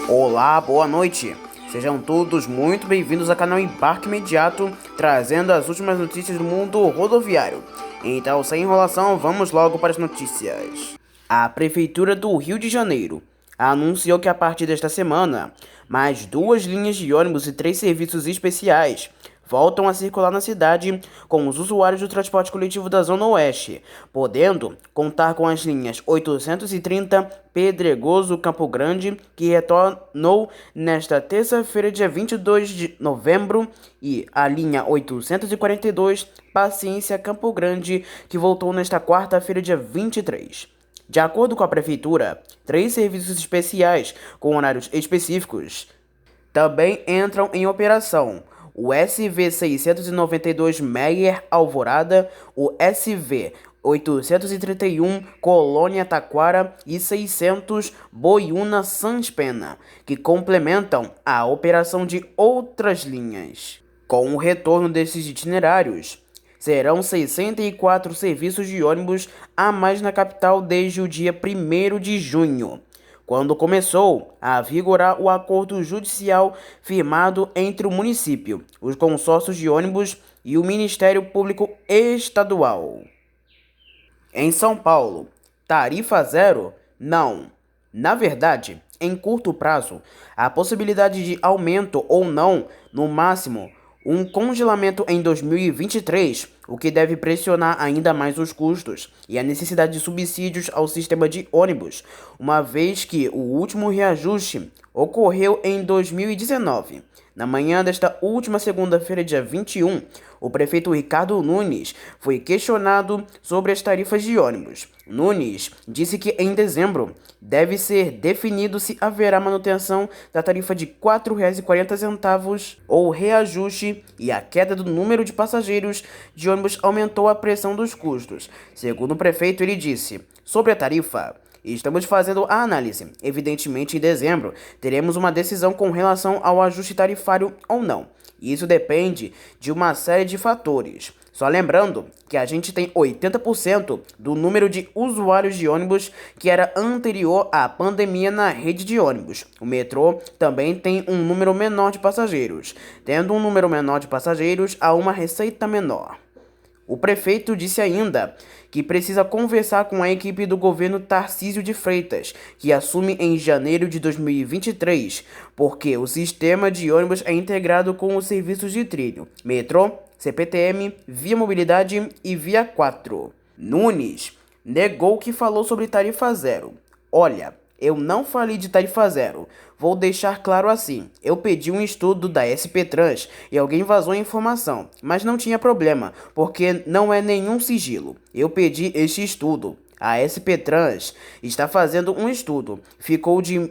Olá, boa noite. Sejam todos muito bem-vindos ao canal Embarque Imediato, trazendo as últimas notícias do mundo rodoviário. Então, sem enrolação, vamos logo para as notícias. A Prefeitura do Rio de Janeiro anunciou que a partir desta semana, mais 2 linhas de ônibus e 3 serviços especiais voltam a circular na cidade com os usuários do transporte coletivo da Zona Oeste, podendo contar com as linhas 830 Pedregoso Campo Grande, que retornou nesta terça-feira, dia 22 de novembro, e a linha 842 Paciência Campo Grande, que voltou nesta quarta-feira, dia 23. De acordo com a Prefeitura, 3 serviços especiais com horários específicos também entram em operação: o SV 692 Meyer Alvorada, o SV 831 Colônia Taquara e 600 Boiúna Sans Pena, que complementam a operação de outras linhas. Com o retorno desses itinerários, serão 64 serviços de ônibus a mais na capital desde o dia 1º de junho, quando começou a vigorar o acordo judicial firmado entre o município, os consórcios de ônibus e o Ministério Público Estadual. Em São Paulo, tarifa zero? Não. Na verdade, em curto prazo, a possibilidade de aumento ou não, no máximo, um congelamento em 2023, o que deve pressionar ainda mais os custos e a necessidade de subsídios ao sistema de ônibus, uma vez que o último reajuste ocorreu em 2019. Na manhã desta última segunda-feira, dia 21, o prefeito Ricardo Nunes foi questionado sobre as tarifas de ônibus. Nunes disse que em dezembro deve ser definido se haverá manutenção da tarifa de R$ 4,40 ou reajuste, e a queda do número de passageiros de ônibus aumentou a pressão dos custos. Segundo o prefeito, ele disse: sobre a tarifa, estamos fazendo a análise. Evidentemente, em dezembro, teremos uma decisão com relação ao ajuste tarifário ou não. Isso depende de uma série de fatores. Só lembrando que a gente tem 80% do número de usuários de ônibus que era anterior à pandemia na rede de ônibus. O metrô também tem um número menor de passageiros. Tendo um número menor de passageiros, há uma receita menor. O prefeito disse ainda que precisa conversar com a equipe do governo Tarcísio de Freitas, que assume em janeiro de 2023, porque o sistema de ônibus é integrado com os serviços de trilho, metrô, CPTM, Via Mobilidade e Via 4. Nunes negou que falou sobre tarifa zero. Olha, eu não falei de tarifa zero. Vou deixar claro assim. Eu pedi um estudo da SP Trans e alguém vazou a informação, mas não tinha problema, porque não é nenhum sigilo. Eu pedi este estudo. A SP Trans está fazendo um estudo. Ficou de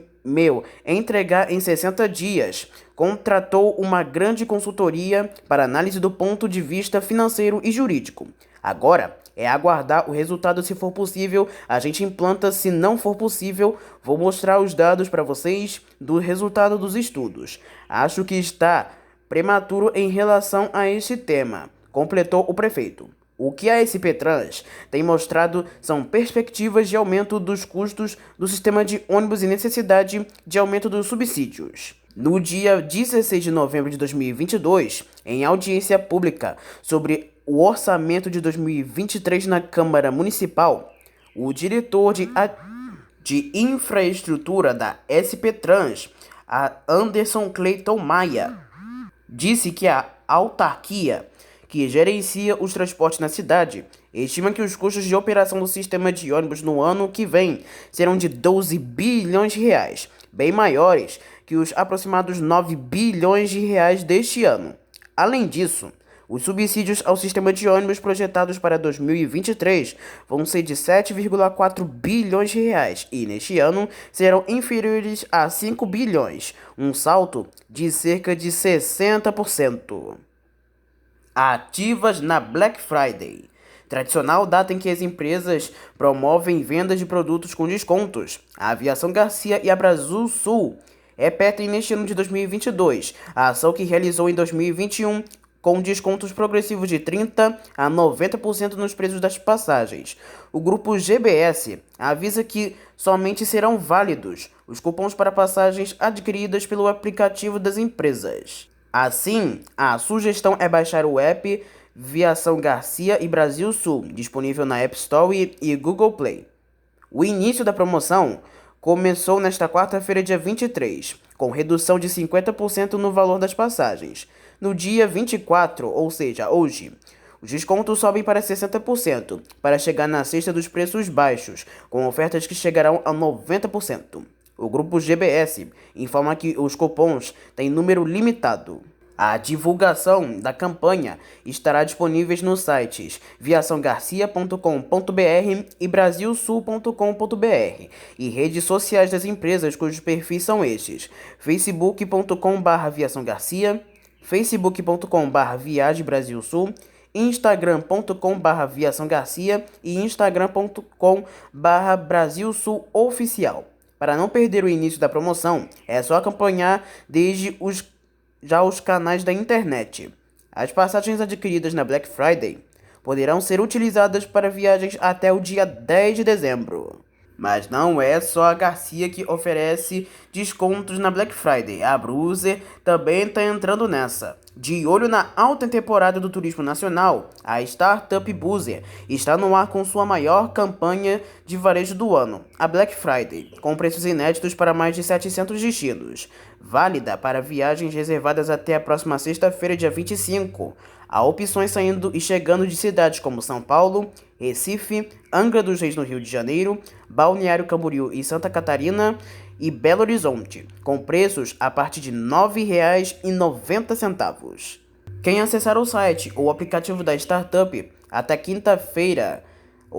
entregar em 60 dias. Contratou uma grande consultoria para análise do ponto de vista financeiro e jurídico. Agora é aguardar o resultado. Se for possível, a gente implanta. Se não for possível, vou mostrar os dados para vocês do resultado dos estudos. Acho que está prematuro em relação a este tema, completou o prefeito. O que a SP Trans tem mostrado são perspectivas de aumento dos custos do sistema de ônibus e necessidade de aumento dos subsídios. No dia 16 de novembro de 2022, em audiência pública sobre o orçamento de 2023 na Câmara Municipal, o diretor de infraestrutura da SP Trans, Anderson Cleiton Maia, disse que a autarquia que gerencia os transportes na cidade estima que os custos de operação do sistema de ônibus no ano que vem serão de 12 bilhões de reais, bem maiores que os aproximados 9 bilhões de reais deste ano. Além disso, os subsídios ao sistema de ônibus projetados para 2023 vão ser de 7,4 bilhões de reais e neste ano serão inferiores a 5 bilhões, um salto de cerca de 60%. Ativas na Black Friday, tradicional data em que as empresas promovem vendas de produtos com descontos. A Aviação Garcia e a Brasil Sul repetem neste ano de 2022 a ação que realizou em 2021 com descontos progressivos de 30% a 90% nos preços das passagens. O grupo GBS avisa que somente serão válidos os cupons para passagens adquiridas pelo aplicativo das empresas. Assim, a sugestão é baixar o app Viação Garcia e Brasil Sul, disponível na App Store e Google Play. O início da promoção começou nesta quarta-feira, dia 23, com redução de 50% no valor das passagens. No dia 24, ou seja, hoje, os descontos sobem para 60%, para chegar na cesta dos preços baixos, com ofertas que chegarão a 90%. O grupo GBS informa que os cupons têm número limitado. A divulgação da campanha estará disponível nos sites viaçãogarcia.com.br e brasilsul.com.br e redes sociais das empresas cujos perfis são estes: facebook.com/viaçãogarcia, facebook.com/viagembrasilsul, instagram.com/viaçãogarcia e instagram.com/brasilsuloficial. Para não perder o início da promoção, é só acompanhar desde os canais da internet. As passagens adquiridas na Black Friday poderão ser utilizadas para viagens até o dia 10 de dezembro. Mas não é só a Garcia que oferece descontos na Black Friday. A Bruser também está entrando nessa. De olho na alta temporada do turismo nacional, a startup Buser está no ar com sua maior campanha de varejo do ano, a Black Friday, com preços inéditos para mais de 700 destinos, válida para viagens reservadas até a próxima sexta-feira, dia 25. Há opções saindo e chegando de cidades como São Paulo, Recife, Angra dos Reis no Rio de Janeiro, Balneário Camboriú e Santa Catarina e Belo Horizonte, com preços a partir de R$ 9,90. Quem acessar o site ou aplicativo da startup até quinta-feira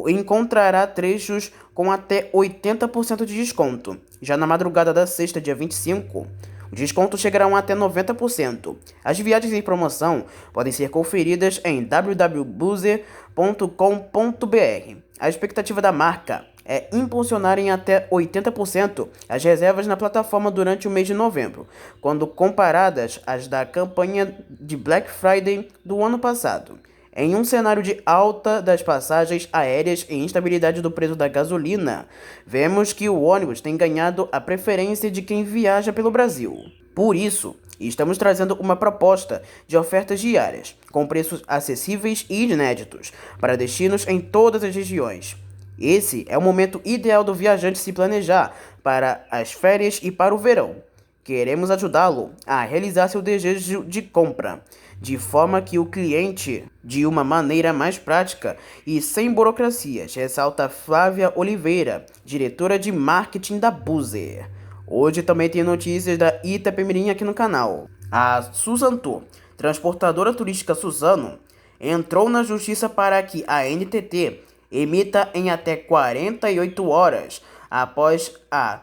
encontrará trechos com até 80% de desconto. Já na madrugada da sexta, dia 25, os descontos chegarão até 90%. As viagens em promoção podem ser conferidas em www.buser.com.br. A expectativa da marca é impulsionar em até 80% as reservas na plataforma durante o mês de novembro, quando comparadas às da campanha de Black Friday do ano passado. Em um cenário de alta das passagens aéreas e instabilidade do preço da gasolina, vemos que o ônibus tem ganhado a preferência de quem viaja pelo Brasil. Por isso, estamos trazendo uma proposta de ofertas diárias, com preços acessíveis e inéditos, para destinos em todas as regiões. Esse é o momento ideal do viajante se planejar para as férias e para o verão. Queremos ajudá-lo a realizar seu desejo de compra, de forma que o cliente, de uma maneira mais prática e sem burocracias, ressalta Flávia Oliveira, diretora de marketing da Buser. Hoje também tem notícias da Itapemirim aqui no canal. A Suzano, transportadora turística Suzano, entrou na justiça para que a NTT emita em até 48 horas após a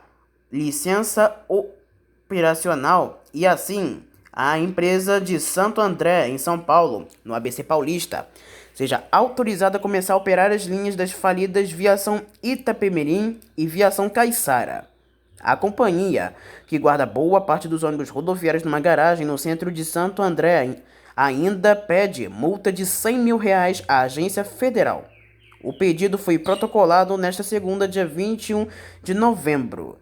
licença operacional e assim a empresa de Santo André, em São Paulo, no ABC Paulista, seja autorizada a começar a operar as linhas das falidas Viação Itapemirim e Viação Caiçara. A companhia, que guarda boa parte dos ônibus rodoviários numa garagem no centro de Santo André, ainda pede multa de R$100 mil à Agência Federal. O pedido foi protocolado nesta segunda, dia 21 de novembro.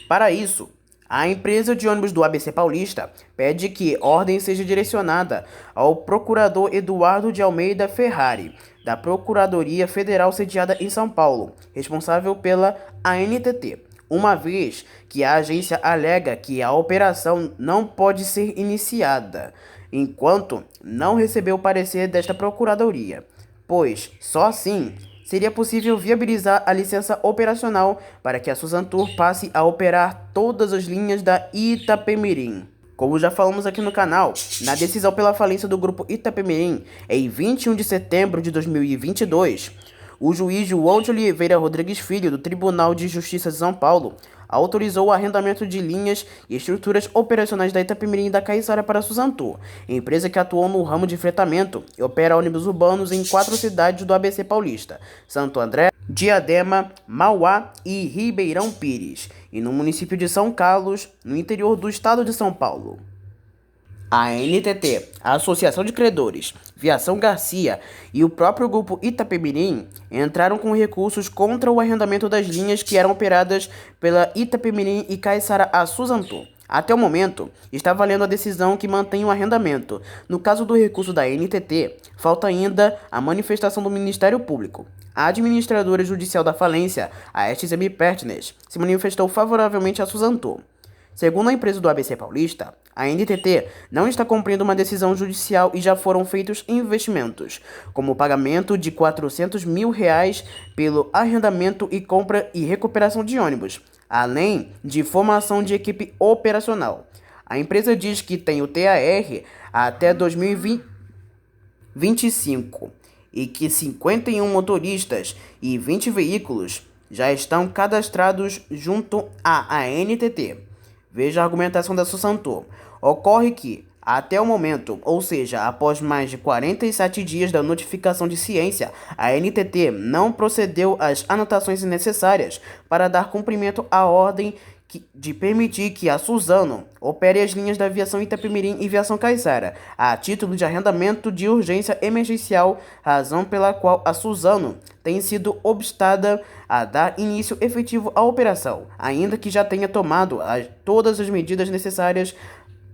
Para isso, a empresa de ônibus do ABC Paulista pede que ordem seja direcionada ao procurador Eduardo de Almeida Ferrari, da Procuradoria Federal sediada em São Paulo, responsável pela ANTT, uma vez que a agência alega que a operação não pode ser iniciada, enquanto não recebeu o parecer desta Procuradoria, pois só assim seria possível viabilizar a licença operacional para que a Suzano passe a operar todas as linhas da Itapemirim. Como já falamos aqui no canal, na decisão pela falência do grupo Itapemirim, em 21 de setembro de 2022, o juiz João de Oliveira Rodrigues Filho, do Tribunal de Justiça de São Paulo, autorizou o arrendamento de linhas e estruturas operacionais da Itapemirim e da Caiçara para a Suzano, empresa que atuou no ramo de fretamento e opera ônibus urbanos em 4 cidades do ABC Paulista: Santo André, Diadema, Mauá e Ribeirão Pires, e no município de São Carlos, no interior do estado de São Paulo. A ANTT, a Associação de Credores, Viação Garcia e o próprio grupo Itapemirim entraram com recursos contra o arrendamento das linhas que eram operadas pela Itapemirim e Caiçara a Suzantur. Até o momento, está valendo a decisão que mantém o arrendamento. No caso do recurso da ANTT, falta ainda a manifestação do Ministério Público. A administradora judicial da falência, a STM Partners, se manifestou favoravelmente a Suzantur. Segundo a empresa do ABC Paulista, a NTT não está cumprindo uma decisão judicial e já foram feitos investimentos, como o pagamento de R$ 400 mil pelo arrendamento e compra e recuperação de ônibus, além de formação de equipe operacional. A empresa diz que tem o TAR até 2025 e que 51 motoristas e 20 veículos já estão cadastrados junto à ANTT. Veja a argumentação da Suzantur. Ocorre que, até o momento, ou seja, após mais de 47 dias da notificação de ciência, a NTT não procedeu às anotações necessárias para dar cumprimento à ordem de permitir que a Suzano opere as linhas da Aviação Itapemirim e Viação Caiçara, a título de arrendamento de urgência emergencial, razão pela qual a Suzano tem sido obstada a dar início efetivo à operação, ainda que já tenha tomado todas as medidas necessárias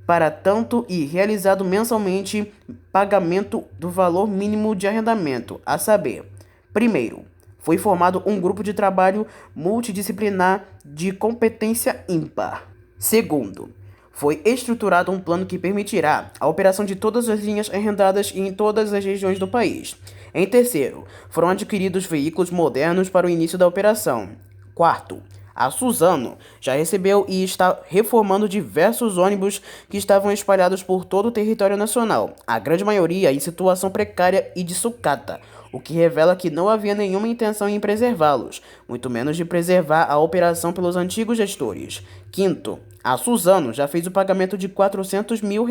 para tanto e realizado mensalmente pagamento do valor mínimo de arrendamento, a saber, primeiro, foi formado um grupo de trabalho multidisciplinar de competência ímpar. Segundo, foi estruturado um plano que permitirá a operação de todas as linhas arrendadas em todas as regiões do país. Em terceiro, foram adquiridos veículos modernos para o início da operação. Quarto, a Suzano já recebeu e está reformando diversos ônibus que estavam espalhados por todo o território nacional, a grande maioria em situação precária e de sucata, o que revela que não havia nenhuma intenção em preservá-los, muito menos de preservar a operação pelos antigos gestores. Quinto, a Suzano já fez o pagamento de R$ 400 mil,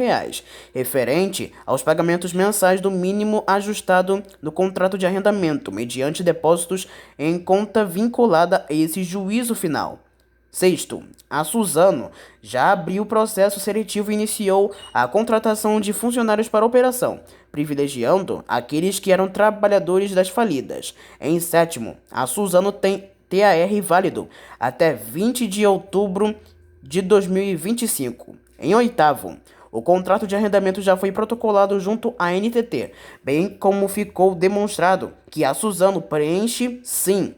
referente aos pagamentos mensais do mínimo ajustado no contrato de arrendamento, mediante depósitos em conta vinculada a esse juízo final. Sexto, a Suzano já abriu o processo seletivo e iniciou a contratação de funcionários para a operação, privilegiando aqueles que eram trabalhadores das falidas. Em sétimo, a Suzano tem TAR válido até 20 de outubro de 2025. Em oitavo, o contrato de arrendamento já foi protocolado junto à NTT, bem como ficou demonstrado que a Suzano preenche, sim,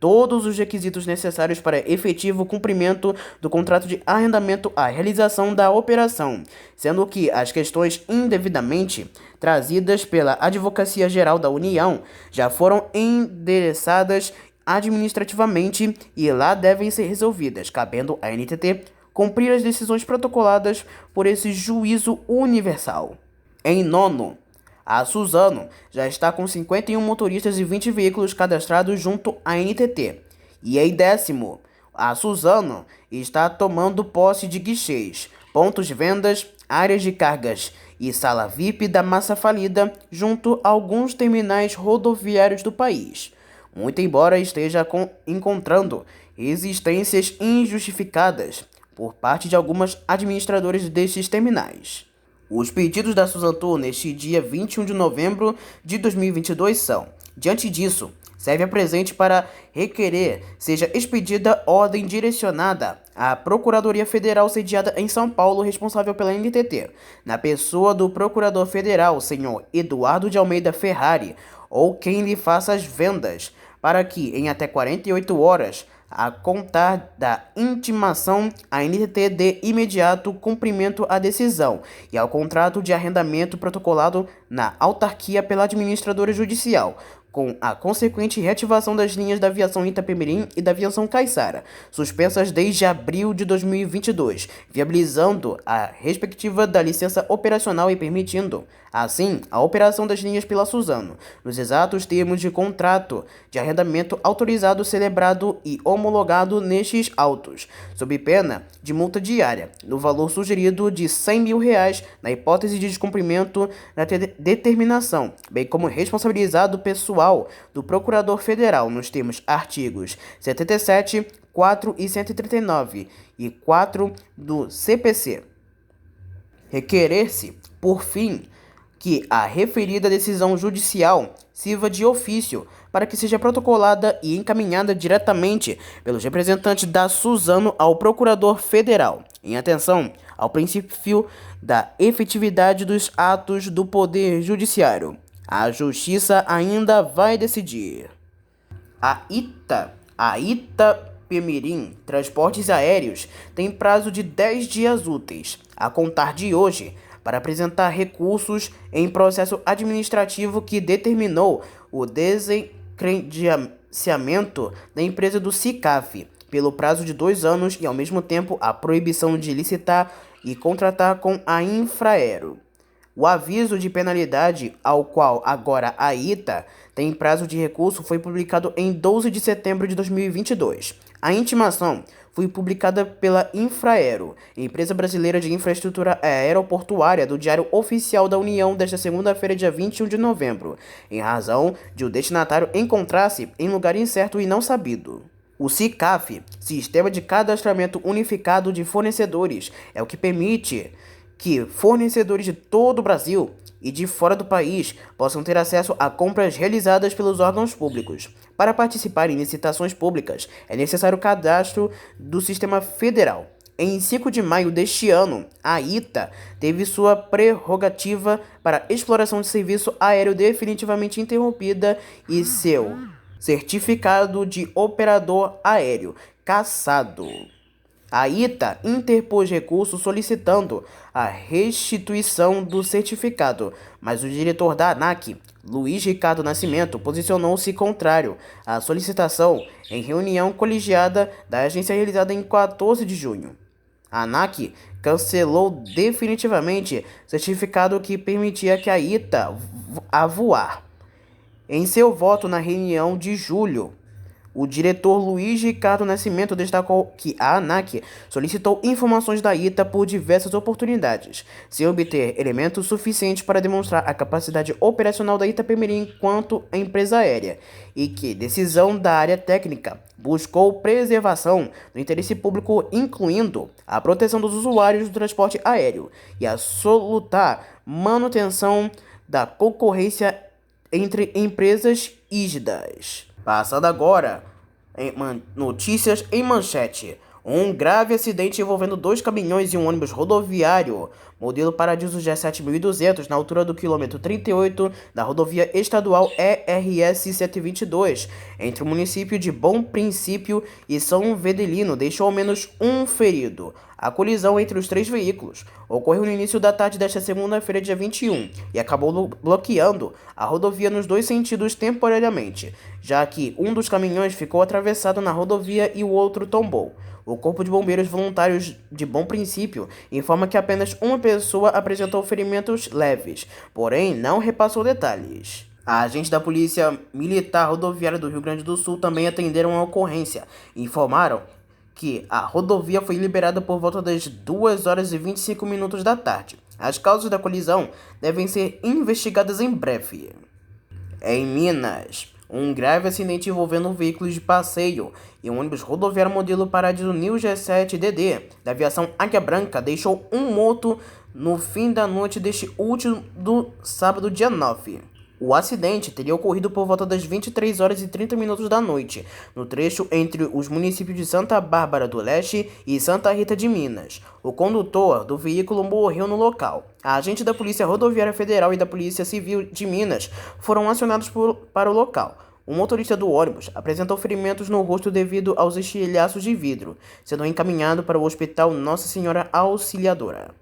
todos os requisitos necessários para efetivo cumprimento do contrato de arrendamento à realização da operação, sendo que as questões indevidamente trazidas pela Advocacia Geral da União já foram endereçadas administrativamente e lá devem ser resolvidas, cabendo à NTT cumprir as decisões protocoladas por esse juízo universal. Em nono, a Suzano já está com 51 motoristas e 20 veículos cadastrados junto à NTT. E em décimo, a Suzano está tomando posse de guichês, pontos de vendas, áreas de cargas e sala VIP da massa falida junto a alguns terminais rodoviários do país. Muito embora esteja encontrando resistências injustificadas por parte de algumas administradoras destes terminais. Os pedidos da Suzantur neste dia 21 de novembro de 2022 são: diante disso, serve a presente para requerer seja expedida ordem direcionada à Procuradoria Federal sediada em São Paulo, responsável pela NTT, na pessoa do Procurador Federal, senhor Eduardo de Almeida Ferrari, ou quem lhe faça as vendas, para que, em até 48 horas, a contar da intimação, a NTT dê imediato cumprimento à decisão e ao contrato de arrendamento protocolado na autarquia pela administradora judicial, com a consequente reativação das linhas da Aviação Itapemirim e da Aviação Caiçara, suspensas desde abril de 2022, viabilizando a respectiva da licença operacional e permitindo, assim, a operação das linhas pela Suzano, nos exatos termos de contrato de arrendamento autorizado, celebrado e homologado nestes autos, sob pena de multa diária, no valor sugerido de R$ 100 mil, na hipótese de descumprimento da determinação, bem como responsabilizado pessoal do Procurador Federal nos termos artigos 77, 4 e 139 e 4 do CPC. Requerer-se, por fim, que a referida decisão judicial sirva de ofício para que seja protocolada e encaminhada diretamente pelos representantes da Suzano ao Procurador Federal, em atenção ao princípio da efetividade dos atos do Poder Judiciário. A Justiça ainda vai decidir. A Itapemirim Transportes Aéreos tem prazo de 10 dias úteis, a contar de hoje, para apresentar recursos em processo administrativo que determinou o descredenciamento da empresa do SICAF pelo prazo de 2 anos e, ao mesmo tempo, a proibição de licitar e contratar com a Infraero. O aviso de penalidade, ao qual agora a ITA tem prazo de recurso, foi publicado em 12 de setembro de 2022. A intimação foi publicada pela Infraero, empresa brasileira de infraestrutura aeroportuária, do Diário Oficial da União desta segunda-feira, dia 21 de novembro, em razão de o destinatário encontrar-se em lugar incerto e não sabido. O SICAF, Sistema de Cadastramento Unificado de Fornecedores, é o que permite que fornecedores de todo o Brasil e de fora do país possam ter acesso a compras realizadas pelos órgãos públicos. Para participar em licitações públicas, é necessário o cadastro do Sistema Federal. Em 5 de maio deste ano, a ITA teve sua prerrogativa para exploração de serviço aéreo definitivamente interrompida e seu certificado de operador aéreo cassado. A ITA interpôs recurso solicitando a restituição do certificado, mas o diretor da ANAC, Luiz Ricardo Nascimento, posicionou-se contrário à solicitação em reunião colegiada da agência realizada em 14 de junho. A ANAC cancelou definitivamente certificado que permitia que a ITA voar. Em seu voto na reunião de julho, o diretor Luiz Ricardo Nascimento destacou que a ANAC solicitou informações da ITA por diversas oportunidades, sem obter elementos suficientes para demonstrar a capacidade operacional da Itapemirim enquanto empresa aérea, e que decisão da área técnica buscou preservação do interesse público, incluindo a proteção dos usuários do transporte aéreo e a absoluta manutenção da concorrência entre empresas rígidas. Passando agora, notícias em manchete. Um grave acidente envolvendo 2 caminhões e um ônibus rodoviário, modelo Paradiso G7200, na altura do quilômetro 38 da rodovia estadual ERS 122, entre o município de Bom Princípio e São Vedelino, deixou ao menos um ferido. A colisão entre os 3 veículos ocorreu no início da tarde desta segunda-feira, dia 21, e acabou bloqueando a rodovia nos 2 sentidos temporariamente, já que um dos caminhões ficou atravessado na rodovia e o outro tombou. O Corpo de Bombeiros Voluntários de Bom Princípio informa que apenas uma pessoa apresentou ferimentos leves, porém não repassou detalhes. Agentes da Polícia Militar Rodoviária do Rio Grande do Sul também atenderam a ocorrência e informaram que a rodovia foi liberada por volta das 2 horas e 25 minutos da tarde. As causas da colisão devem ser investigadas em breve. Em Minas, um grave acidente envolvendo um veículo de passeio e um ônibus rodoviário modelo Paradiso Neo G7DD da aviação Águia Branca deixou um morto no fim da noite deste último sábado, dia 9. O acidente teria ocorrido por volta das 23 horas e 30 minutos da noite, no trecho entre os municípios de Santa Bárbara do Leste e Santa Rita de Minas. O condutor do veículo morreu no local. A agente da Polícia Rodoviária Federal e da Polícia Civil de Minas foram acionados para o local. O motorista do ônibus apresentou ferimentos no rosto devido aos estilhaços de vidro, sendo encaminhado para o Hospital Nossa Senhora Auxiliadora.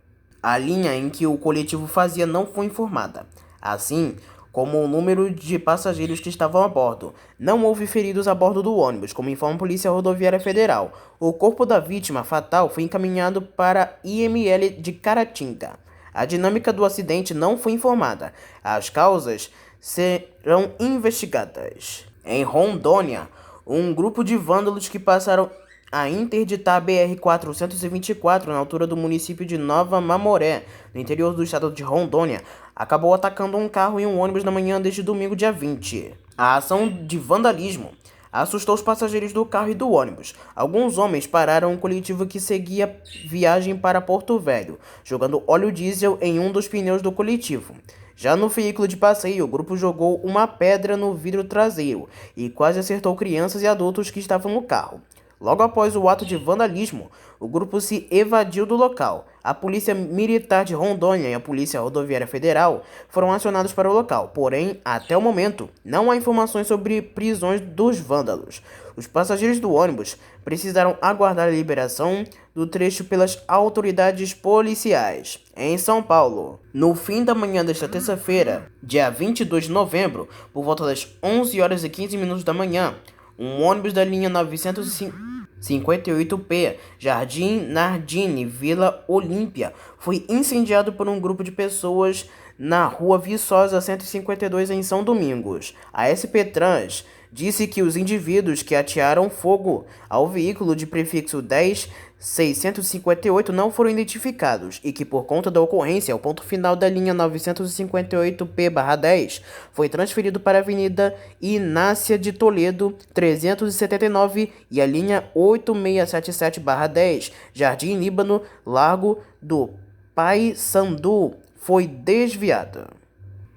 A linha em que o coletivo fazia não foi informada, assim como o número de passageiros que estavam a bordo. Não houve feridos a bordo do ônibus, como informa a Polícia Rodoviária Federal. O corpo da vítima fatal foi encaminhado para IML de Caratinga. A dinâmica do acidente não foi informada. As causas serão investigadas. Em Rondônia, um grupo de vândalos que passaram a interditar a BR-424 na altura do município de Nova Mamoré, no interior do estado de Rondônia, acabou atacando um carro e um ônibus na manhã deste domingo, dia 20. A ação de vandalismo assustou os passageiros do carro e do ônibus. Alguns homens pararam um coletivo que seguia viagem para Porto Velho, jogando óleo diesel em um dos pneus do coletivo. Já no veículo de passeio, o grupo jogou uma pedra no vidro traseiro e quase acertou crianças e adultos que estavam no carro. Logo após o ato de vandalismo, o grupo se evadiu do local. A Polícia Militar de Rondônia e a Polícia Rodoviária Federal foram acionados para o local, porém, até o momento, não há informações sobre prisões dos vândalos. Os passageiros do ônibus precisaram aguardar a liberação do trecho pelas autoridades policiais. Em São Paulo, no fim da manhã desta terça-feira, dia 22 de novembro, por volta das 11 horas e 15 minutos da manhã, um ônibus da linha 958P, Jardim Nardini, Vila Olímpia, foi incendiado por um grupo de pessoas na Rua Viçosa 152 em São Domingos. A SP Trans disse que os indivíduos que atearam fogo ao veículo de prefixo 10658 não foram identificados e que, por conta da ocorrência, o ponto final da linha 958P/10 foi transferido para a Avenida Inácia de Toledo 379 e a linha 8677/10, Jardim Líbano, Largo do Paissandu, foi desviada.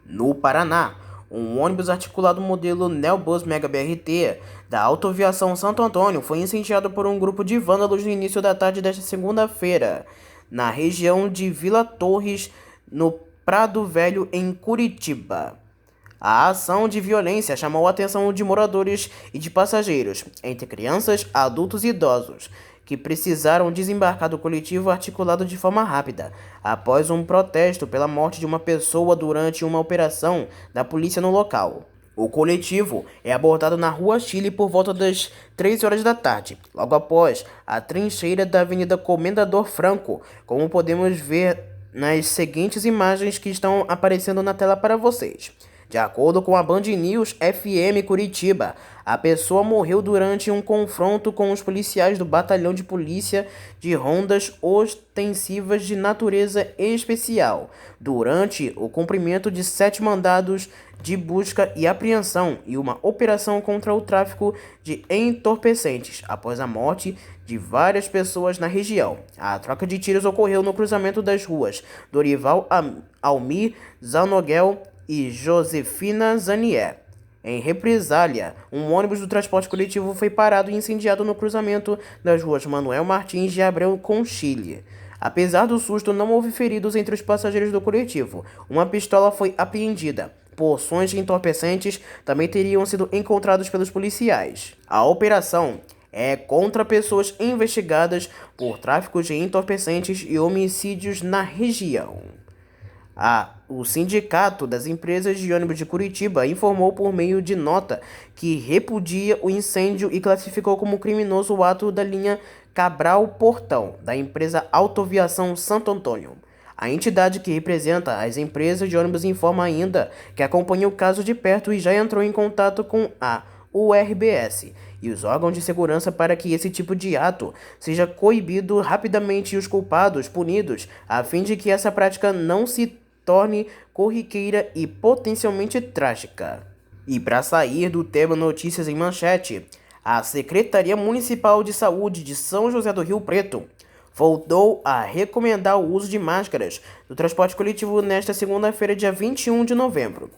No Paraná, um ônibus articulado modelo Neobus Mega BRT da Autoaviação Santo Antônio foi incendiado por um grupo de vândalos no início da tarde desta segunda-feira, na região de Vila Torres, no Prado Velho, em Curitiba. A ação de violência chamou a atenção de moradores e de passageiros, entre crianças, adultos e idosos, que precisaram desembarcar do coletivo articulado de forma rápida, após um protesto pela morte de uma pessoa durante uma operação da polícia no local. O coletivo é abordado na Rua Chile por volta das 3 horas da tarde, logo após a trincheira da Avenida Comendador Franco, como podemos ver nas seguintes imagens que estão aparecendo na tela para vocês. De acordo com a Band News FM Curitiba, a pessoa morreu durante um confronto com os policiais do Batalhão de Polícia de Rondas Ostensivas de Natureza Especial, durante o cumprimento de 7 mandados de busca e apreensão e uma operação contra o tráfico de entorpecentes, após a morte de várias pessoas na região. A troca de tiros ocorreu no cruzamento das ruas Dorival Almir Zanoguel e Josefina Zanier. Em represália, um ônibus do transporte coletivo foi parado e incendiado no cruzamento das ruas Manuel Martins de Abreu com Chile. Apesar do susto, não houve feridos entre os passageiros do coletivo. Uma pistola foi apreendida. Porções de entorpecentes também teriam sido encontrados pelos policiais. A operação é contra pessoas investigadas por tráfico de entorpecentes e homicídios na região. O Sindicato das Empresas de Ônibus de Curitiba informou por meio de nota que repudia o incêndio e classificou como criminoso o ato da linha Cabral Portão, da empresa Autoaviação Santo Antônio. A entidade que representa as empresas de ônibus informa ainda que acompanha o caso de perto e já entrou em contato com a URBS e os órgãos de segurança para que esse tipo de ato seja coibido rapidamente e os culpados punidos, a fim de que essa prática não se torne corriqueira e potencialmente trágica. E para sair do tema notícias em manchete, a Secretaria Municipal de Saúde de São José do Rio Preto voltou a recomendar o uso de máscaras no transporte coletivo nesta segunda-feira, dia 21 de novembro.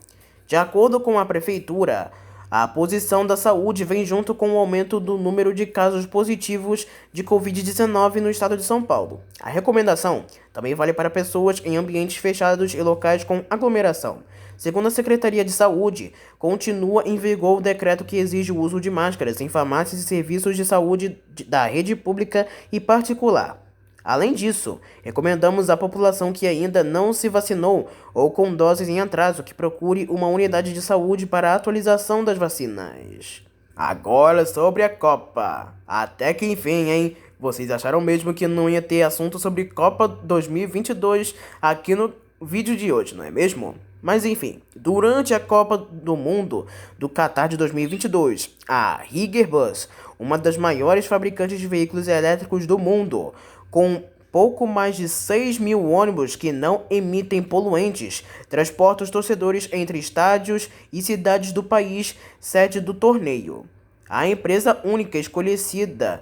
De acordo com a Prefeitura, a posição da saúde vem junto com o aumento do número de casos positivos de Covid-19 no estado de São Paulo. A recomendação também vale para pessoas em ambientes fechados e locais com aglomeração. Segundo a Secretaria de Saúde, continua em vigor o decreto que exige o uso de máscaras em farmácias e serviços de saúde da rede pública e particular. Além disso, recomendamos à população que ainda não se vacinou ou com doses em atraso que procure uma unidade de saúde para a atualização das vacinas. Agora sobre a Copa. Até que enfim, hein? Vocês acharam mesmo que não ia ter assunto sobre Copa 2022 aqui no vídeo de hoje, não é mesmo? Mas enfim, durante a Copa do Mundo do Qatar de 2022, a Higgerbus, uma das maiores fabricantes de veículos elétricos do mundo, com pouco mais de 6 mil ônibus que não emitem poluentes, transporta os torcedores entre estádios e cidades do país sede do torneio. A empresa única escolhida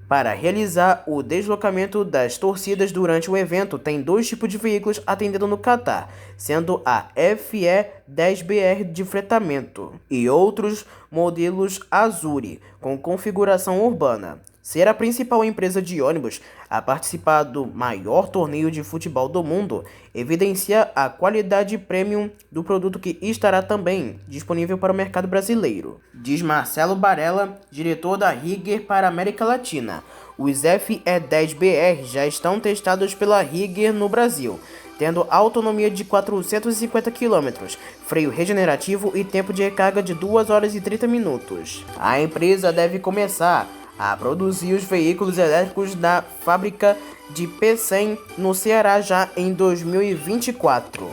para realizar o deslocamento das torcidas durante o evento tem 2 tipos de veículos atendendo no Catar, sendo a FE-10BR de fretamento e outros modelos Azuri com configuração urbana. Ser a principal empresa de ônibus a participar do maior torneio de futebol do mundo evidencia a qualidade premium do produto que estará também disponível para o mercado brasileiro, diz Marcelo Barella, diretor da Higger para a América Latina. Os FE-10BR já estão testados pela Higger no Brasil, tendo autonomia de 450 km, freio regenerativo e tempo de recarga de 2 horas e 30 minutos. A empresa deve começar a produzir os veículos elétricos da fábrica de Pecém, no Ceará, já em 2024.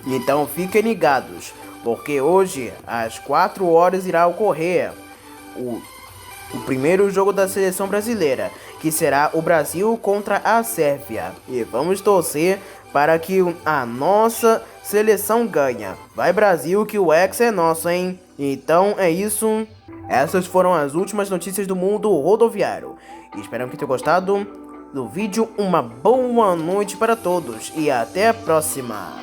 Então fiquem ligados, porque hoje, às 4 horas, irá ocorrer o primeiro jogo da seleção brasileira, que será o Brasil contra a Sérvia. E vamos torcer para que a nossa seleção ganhe. Vai Brasil, que o Hexa é nosso, hein? Então é isso. Essas foram as últimas notícias do mundo rodoviário. Espero que tenham gostado do vídeo. Uma boa noite para todos e até a próxima.